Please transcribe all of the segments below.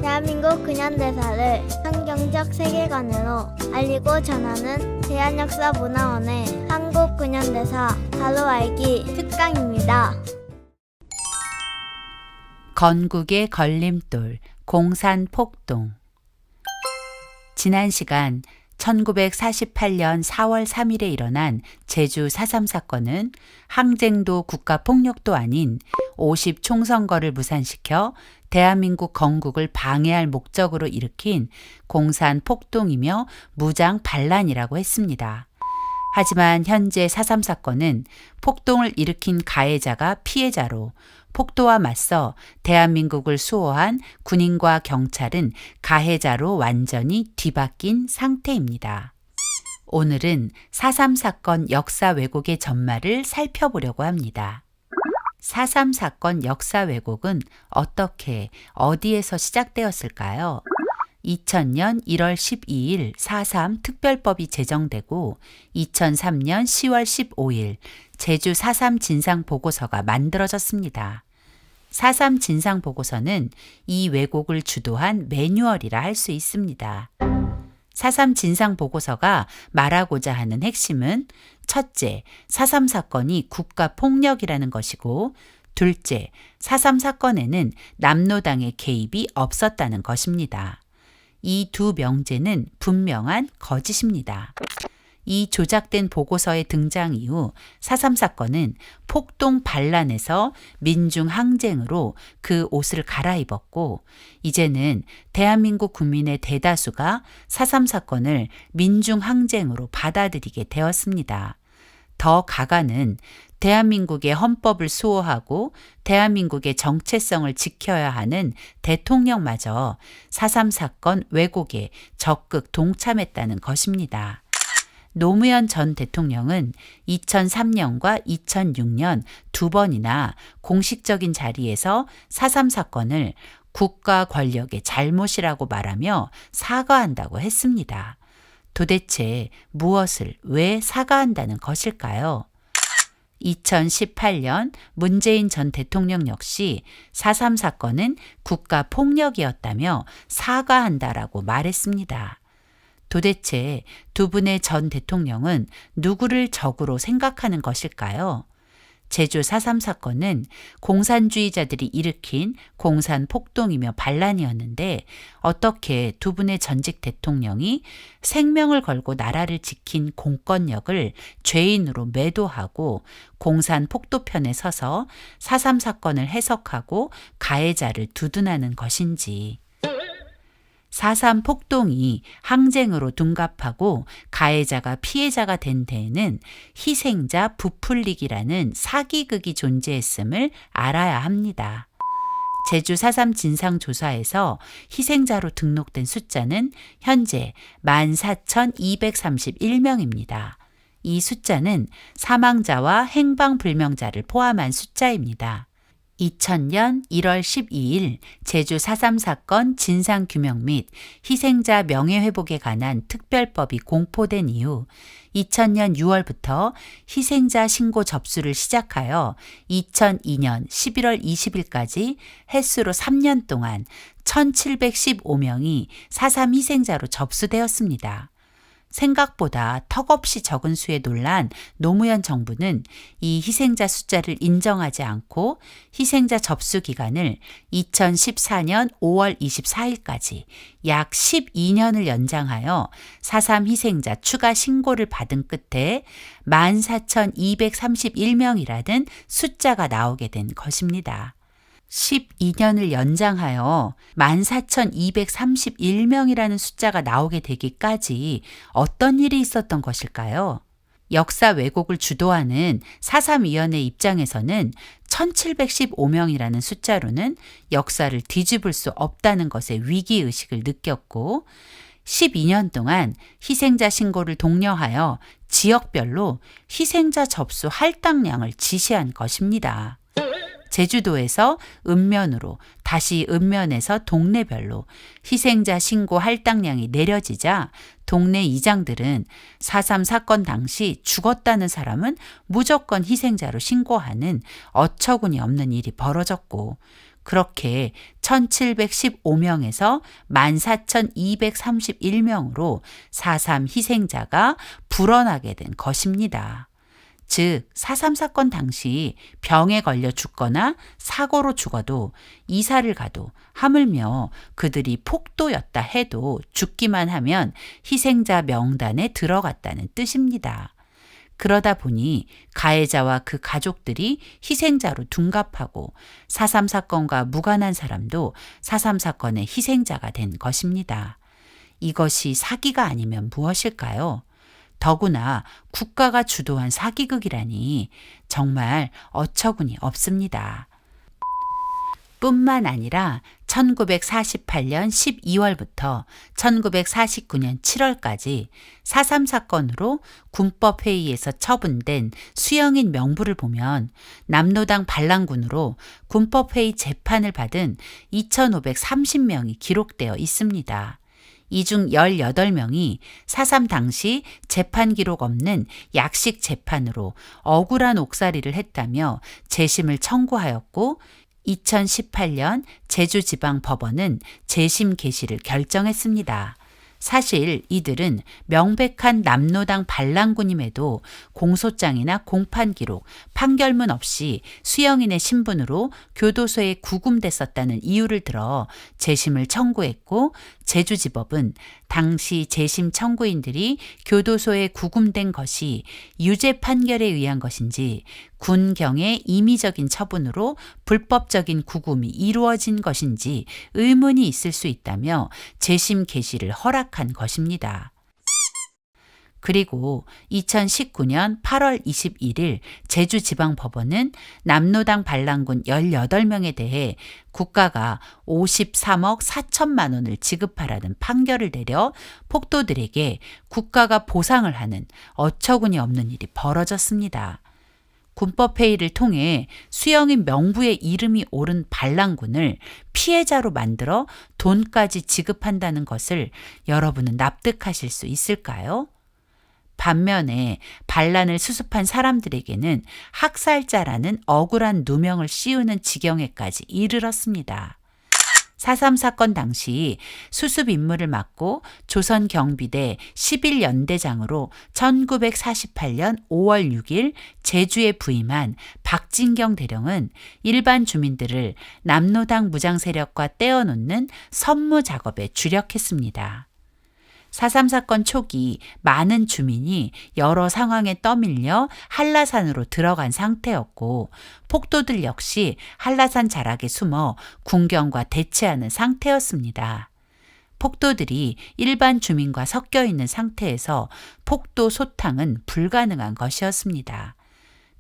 대한민국 근현대사를 성경적 세계관으로 알리고 전하는 대한역사문화원의 한국근현대사 바로 알기 특강입니다. 건국의 걸림돌, 공산폭동. 지난 시간 1948년 4월 3일에 일어난 제주 4.3 사건은 항쟁도 국가폭력도 아닌 50 총선거를 무산시켜 대한민국 건국을 방해할 목적으로 일으킨 공산폭동이며 무장 반란이라고 했습니다. 하지만 현재 4.3 사건은 폭동을 일으킨 가해자가 피해자로 폭도와 맞서 대한민국을 수호한 군인과 경찰은 가해자로 완전히 뒤바뀐 상태입니다. 오늘은 4.3 사건 역사 왜곡의 전말을 살펴보려고 합니다. 4.3 사건 역사 왜곡은 어떻게, 어디에서 시작되었을까요? 2000년 1월 12일 4.3 특별법이 제정되고 2003년 10월 15일 제주 4.3 진상보고서가 만들어졌습니다. 4.3 진상보고서는 이 왜곡을 주도한 매뉴얼이라 할 수 있습니다. 4.3 진상보고서가 말하고자 하는 핵심은 첫째, 4.3 사건이 국가폭력이라는 것이고 둘째, 4.3 사건에는 남노당의 개입이 없었다는 것입니다. 이 두 명제는 분명한 거짓입니다. 이 조작된 보고서의 등장 이후 4.3 사건은 폭동 반란에서 민중 항쟁으로 그 옷을 갈아입었고 이제는 대한민국 국민의 대다수가 4.3 사건을 민중 항쟁으로 받아들이게 되었습니다. 더 가가는 대한민국의 헌법을 수호하고 대한민국의 정체성을 지켜야 하는 대통령마저 4.3 사건 왜곡에 적극 동참했다는 것입니다. 노무현 전 대통령은 2003년과 2006년 두 번이나 공식적인 자리에서 4.3 사건을 국가 권력의 잘못이라고 말하며 사과한다고 했습니다. 도대체 무엇을 왜 사과한다는 것일까요? 2018년 문재인 전 대통령 역시 4.3 사건은 국가 폭력이었다며 사과한다라고 말했습니다. 도대체 두 분의 전 대통령은 누구를 적으로 생각하는 것일까요? 제주 4.3 사건은 공산주의자들이 일으킨 공산폭동이며 반란이었는데 어떻게 두 분의 전직 대통령이 생명을 걸고 나라를 지킨 공권력을 죄인으로 매도하고 공산폭도 편에 서서 4.3 사건을 해석하고 가해자를 두둔하는 것인지. 4.3 폭동이 항쟁으로 둔갑하고 가해자가 피해자가 된 데에는 희생자 부풀리기라는 사기극이 존재했음을 알아야 합니다. 제주 4.3 진상조사에서 희생자로 등록된 숫자는 현재 14,231명입니다. 이 숫자는 사망자와 행방불명자를 포함한 숫자입니다. 2000년 1월 12일 제주 4.3 사건 진상규명 및 희생자 명예회복에 관한 특별법이 공포된 이후 2000년 6월부터 희생자 신고 접수를 시작하여 2002년 11월 20일까지 횟수로 3년 동안 1715명이 4.3 희생자로 접수되었습니다. 생각보다 턱없이 적은 수에 놀란 노무현 정부는 이 희생자 숫자를 인정하지 않고 희생자 접수 기간을 2014년 5월 24일까지 약 12년을 연장하여 4.3 희생자 추가 신고를 받은 끝에 14,231명이라는 숫자가 나오게 된 것입니다. 12년을 연장하여 14,231명이라는 숫자가 나오게 되기까지 어떤 일이 있었던 것일까요? 역사 왜곡을 주도하는 4.3위원회 입장에서는 1715명이라는 숫자로는 역사를 뒤집을 수 없다는 것에 위기의식을 느꼈고 12년 동안 희생자 신고를 독려하여 지역별로 희생자 접수 할당량을 지시한 것입니다. 제주도에서 읍면으로 다시 읍면에서 동네별로 희생자 신고 할당량이 내려지자 동네 이장들은 4.3 사건 당시 죽었다는 사람은 무조건 희생자로 신고하는 어처구니 없는 일이 벌어졌고 그렇게 1715명에서 14,231명으로 4.3 희생자가 불어나게 된 것입니다. 즉, 4.3 사건 당시 병에 걸려 죽거나 사고로 죽어도 이사를 가도 하물며 그들이 폭도였다 해도 죽기만 하면 희생자 명단에 들어갔다는 뜻입니다. 그러다 보니 가해자와 그 가족들이 희생자로 둔갑하고 4.3 사건과 무관한 사람도 4.3 사건의 희생자가 된 것입니다. 이것이 사기가 아니면 무엇일까요? 더구나 국가가 주도한 사기극이라니 정말 어처구니 없습니다. 뿐만 아니라 1948년 12월부터 1949년 7월까지 4.3 사건으로 군법회의에서 처분된 수형인 명부를 보면 남로당 반란군으로 군법회의 재판을 받은 2,530명이 기록되어 있습니다. 이 중 18명이 4.3 당시 재판 기록 없는 약식 재판으로 억울한 옥살이를 했다며 재심을 청구하였고 2018년 제주지방법원은 재심 개시를 결정했습니다. 사실 이들은 명백한 남로당 반란군임에도 공소장이나 공판 기록, 판결문 없이 수형인의 신분으로 교도소에 구금됐었다는 이유를 들어 재심을 청구했고 제주지법은 당시 재심 청구인들이 교도소에 구금된 것이 유죄 판결에 의한 것인지 군경의 임의적인 처분으로 불법적인 구금이 이루어진 것인지 의문이 있을 수 있다며 재심 개시를 허락한 것입니다. 그리고 2019년 8월 21일 제주지방법원은 남로당 반란군 18명에 대해 국가가 53억 4천만 원을 지급하라는 판결을 내려 폭도들에게 국가가 보상을 하는 어처구니 없는 일이 벌어졌습니다. 군법회의를 통해 수형인 명부에 이름이 오른 반란군을 피해자로 만들어 돈까지 지급한다는 것을 여러분은 납득하실 수 있을까요? 반면에 반란을 수습한 사람들에게는 학살자라는 억울한 누명을 씌우는 지경에까지 이르렀습니다. 4.3 사건 당시 수습 임무를 맡고 조선경비대 11연대장으로 1948년 5월 6일 제주에 부임한 박진경 대령은 일반 주민들을 남로당 무장세력과 떼어놓는 선무 작업에 주력했습니다. 4.3 사건 초기 많은 주민이 여러 상황에 떠밀려 한라산으로 들어간 상태였고 폭도들 역시 한라산 자락에 숨어 군경과 대치하는 상태였습니다. 폭도들이 일반 주민과 섞여 있는 상태에서 폭도 소탕은 불가능한 것이었습니다.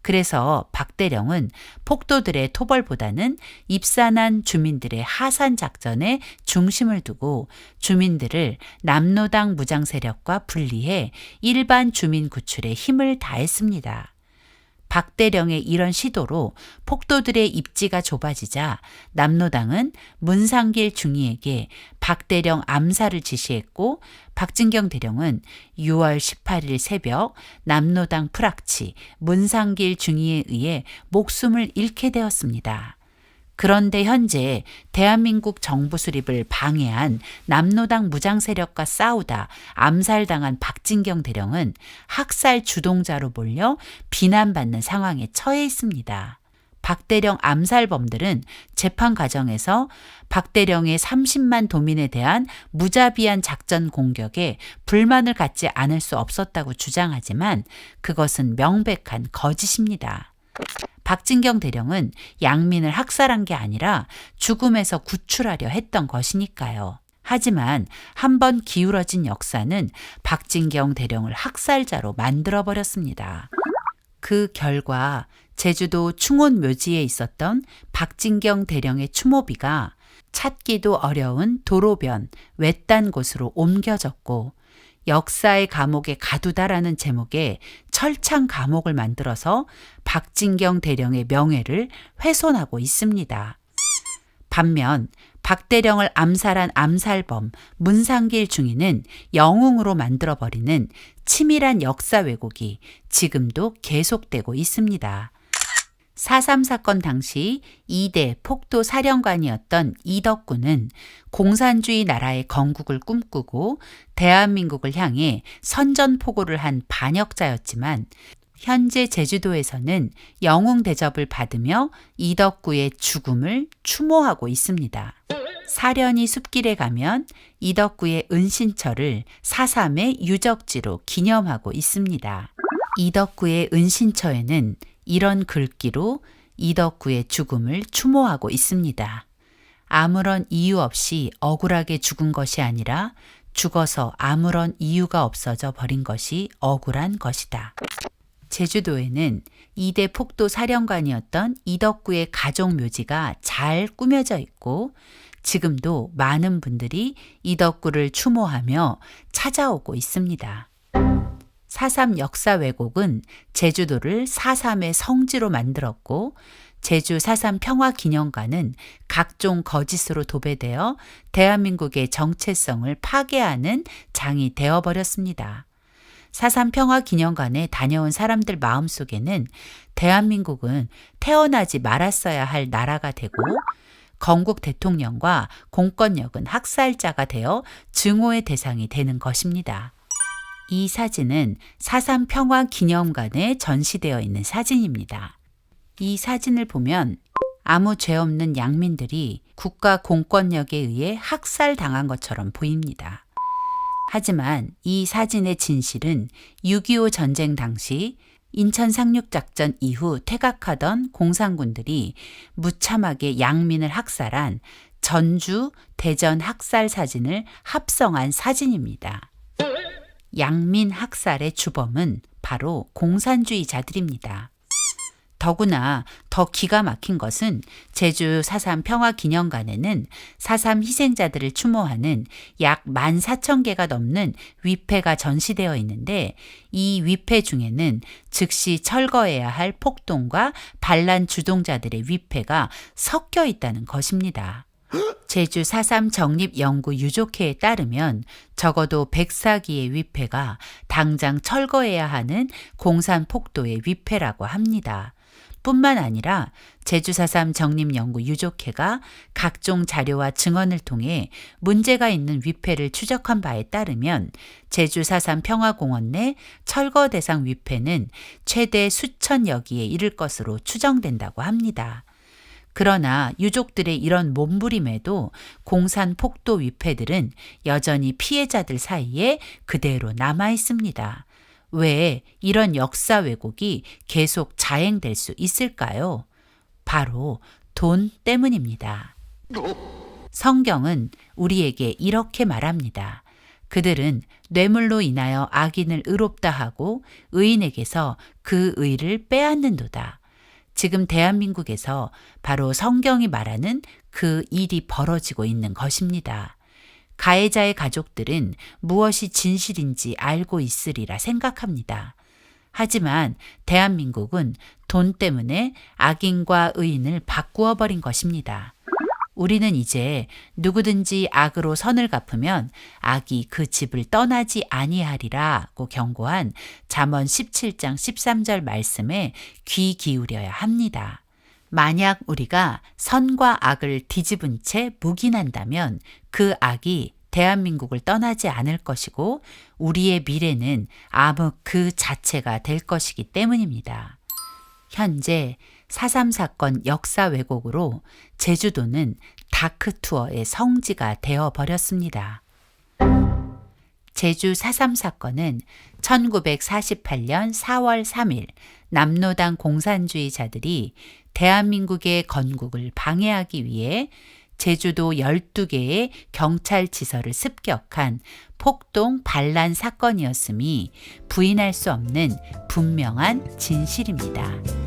그래서 박대령은 폭도들의 토벌보다는 입산한 주민들의 하산 작전에 중심을 두고 주민들을 남로당 무장 세력과 분리해 일반 주민 구출에 힘을 다했습니다. 박대령의 이런 시도로 폭도들의 입지가 좁아지자 남로당은 문상길 중위에게 박대령 암살을 지시했고 박진경 대령은 6월 18일 새벽 남로당 프락치 문상길 중위에 의해 목숨을 잃게 되었습니다. 그런데 현재 대한민국 정부 수립을 방해한 남로당 무장 세력과 싸우다 암살당한 박진경 대령은 학살 주동자로 몰려 비난받는 상황에 처해 있습니다. 박대령 암살범들은 재판 과정에서 박대령의 30만 도민에 대한 무자비한 작전 공격에 불만을 갖지 않을 수 없었다고 주장하지만 그것은 명백한 거짓입니다. 박진경 대령은 양민을 학살한 게 아니라 죽음에서 구출하려 했던 것이니까요. 하지만 한번 기울어진 역사는 박진경 대령을 학살자로 만들어버렸습니다. 그 결과 제주도 충원 묘지에 있었던 박진경 대령의 추모비가 찾기도 어려운 도로변 외딴 곳으로 옮겨졌고 역사의 감옥에 가두다라는 제목의 철창 감옥을 만들어서 박진경 대령의 명예를 훼손하고 있습니다. 반면 박대령을 암살한 암살범 문상길 중위는 영웅으로 만들어버리는 치밀한 역사 왜곡이 지금도 계속되고 있습니다. 4.3 사건 당시 2대 폭도 사령관이었던 이덕구는 공산주의 나라의 건국을 꿈꾸고 대한민국을 향해 선전포고를 한 반역자였지만 현재 제주도에서는 영웅 대접을 받으며 이덕구의 죽음을 추모하고 있습니다. 사련이 숲길에 가면 이덕구의 은신처를 4.3의 유적지로 기념하고 있습니다. 이덕구의 은신처에는 이런 글귀로 이덕구의 죽음을 추모하고 있습니다. 아무런 이유 없이 억울하게 죽은 것이 아니라 죽어서 아무런 이유가 없어져 버린 것이 억울한 것이다. 제주도에는 2대 폭도 사령관이었던 이덕구의 가족 묘지가 잘 꾸며져 있고 지금도 많은 분들이 이덕구를 추모하며 찾아오고 있습니다. 4.3 역사 왜곡은 제주도를 4.3의 성지로 만들었고 제주 4.3 평화기념관은 각종 거짓으로 도배되어 대한민국의 정체성을 파괴하는 장이 되어버렸습니다. 4.3 평화기념관에 다녀온 사람들 마음속에는 대한민국은 태어나지 말았어야 할 나라가 되고 건국 대통령과 공권력은 학살자가 되어 증오의 대상이 되는 것입니다. 이 사진은 4.3 평화기념관에 전시되어 있는 사진입니다. 이 사진을 보면 아무 죄 없는 양민들이 국가 공권력에 의해 학살당한 것처럼 보입니다. 하지만 이 사진의 진실은 6.25 전쟁 당시 인천 상륙작전 이후 퇴각하던 공산군들이 무참하게 양민을 학살한 전주, 대전 학살 사진을 합성한 사진입니다. 양민 학살의 주범은 바로 공산주의자들입니다. 더구나 더 기가 막힌 것은 제주 4.3 평화기념관에는 4.3 희생자들을 추모하는 약 14,000개가 넘는 위패가 전시되어 있는데 이 위패 중에는 즉시 철거해야 할 폭동과 반란 주동자들의 위패가 섞여 있다는 것입니다. 제주 4.3 정립연구 유족회에 따르면 적어도 104기의 위패가 당장 철거해야 하는 공산폭도의 위패라고 합니다. 뿐만 아니라 제주 4.3 정립연구 유족회가 각종 자료와 증언을 통해 문제가 있는 위패를 추적한 바에 따르면 제주 4.3 평화공원 내 철거 대상 위패는 최대 수천여 기에 이를 것으로 추정된다고 합니다. 그러나 유족들의 이런 몸부림에도 공산 폭도 위패들은 여전히 피해자들 사이에 그대로 남아 있습니다. 왜 이런 역사 왜곡이 계속 자행될 수 있을까요? 바로 돈 때문입니다. 성경은 우리에게 이렇게 말합니다. 그들은 뇌물로 인하여 악인을 의롭다 하고 의인에게서 그 의를 빼앗는도다. 지금 대한민국에서 바로 성경이 말하는 그 일이 벌어지고 있는 것입니다. 가해자의 가족들은 무엇이 진실인지 알고 있으리라 생각합니다. 하지만 대한민국은 돈 때문에 악인과 의인을 바꾸어 버린 것입니다. 우리는 이제 누구든지 악으로 선을 갚으면 악이 그 집을 떠나지 아니하리라고 경고한 잠언 17장 13절 말씀에 귀 기울여야 합니다. 만약 우리가 선과 악을 뒤집은 채 묵인한다면 그 악이 대한민국을 떠나지 않을 것이고 우리의 미래는 암흑 그 자체가 될 것이기 때문입니다. 현재 4.3 사건 역사 왜곡으로 제주도는 다크투어의 성지가 되어버렸습니다. 제주 4.3 사건은 1948년 4월 3일 남로당 공산주의자들이 대한민국의 건국을 방해하기 위해 제주도 12개의 경찰지서를 습격한 폭동 반란 사건이었음이 부인할 수 없는 분명한 진실입니다.